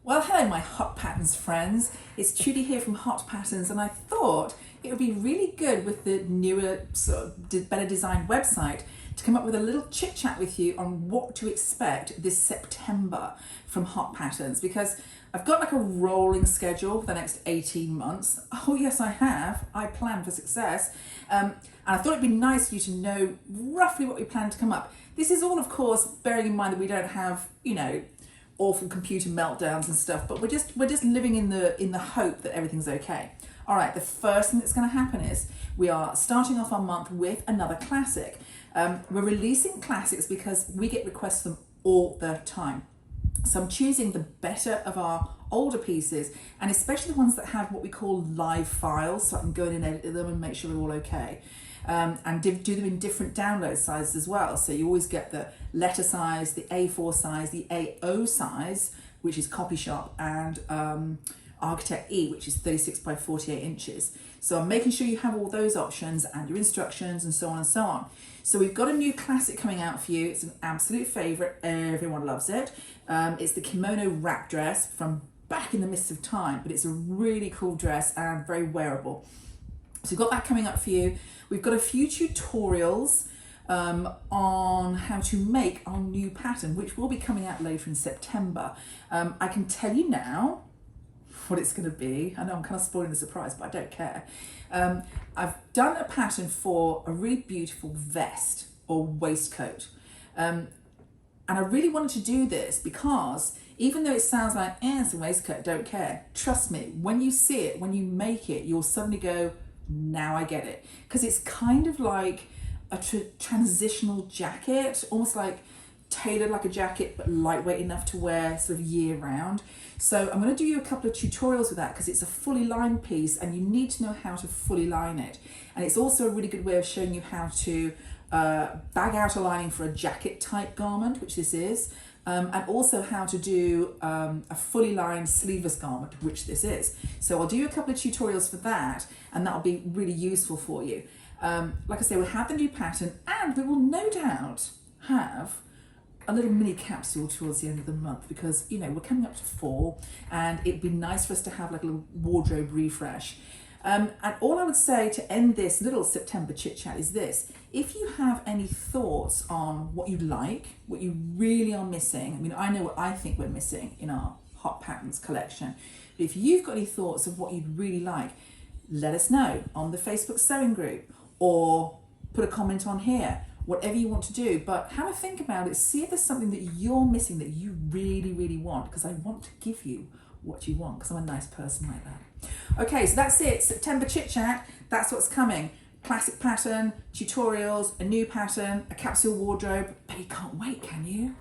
Well, hello my Hot Patterns friends. It's Trudy here from Hot Patterns, and I thought it would be really good with the newer, better designed website to come up with a little chit chat with you on what to expect this September from Hot Patterns, because I've got like a rolling schedule for the next 18 months. Oh yes, I have. I plan for success. And I thought it'd be nice for you to know roughly what we plan to come up. This is all, of course, bearing in mind that we don't have, awful computer meltdowns and stuff, but we're just living in the hope that everything's okay. All right, the first thing that's going to happen is we are starting off our month with another classic. We're releasing classics because we get requests for them all the time. So I'm choosing the better of our older pieces, and especially the ones that have what we call live files, so I can go in and edit them and make sure they're all okay. And do them in different download sizes as well. So you always get the letter size, the A4 size, the AO size, which is Copy Shop, and Architect E, which is 36 by 48 inches. So I'm making sure you have all those options and your instructions and so on and so on. So we've got a new classic coming out for you. It's an absolute favourite. Everyone loves it. It's the kimono wrap dress from back in the mists of time, but it's a really cool dress and very wearable. So we've got that coming up for you. We've got a few tutorials on how to make our new pattern, which will be coming out later in September. I can tell you now what it's going to be. I know I'm kind of spoiling the surprise, but I don't care. I've done a pattern for a really beautiful vest or waistcoat. And I really wanted to do this because even though it sounds like, it's a waistcoat, don't care. Trust me, when you see it, when you make it, you'll suddenly go, now I get it. Because it's kind of like a transitional jacket, almost like tailored like a jacket, but lightweight enough to wear sort of year round. So I'm going to do you a couple of tutorials with that because it's a fully lined piece and you need to know how to fully line it. And it's also a really good way of showing you how to bag out a lining for a jacket type garment, which this is, and also how to do a fully lined sleeveless garment, which this is. So I'll do you a couple of tutorials for that, and that'll be really useful for you. Like I say, we'll have the new pattern, and we will no doubt have a little mini capsule towards the end of the month because, we're coming up to fall, and it'd be nice for us to have like a little wardrobe refresh. And all I would say to end this little September chit chat is this: if you have any thoughts on what you like, what you really are missing, I know what I think we're missing in our Hot Patterns collection, but if you've got any thoughts of what you'd really like, let us know on the Facebook sewing group or put a comment on here, whatever you want to do. But have a think about it, see if there's something that you're missing that you really, really want, because I want to give you what you want, because I'm a nice person like that. Okay, so that's it. September chit chat. That's what's coming. Classic pattern, tutorials, a new pattern, a capsule wardrobe. But you can't wait, can you?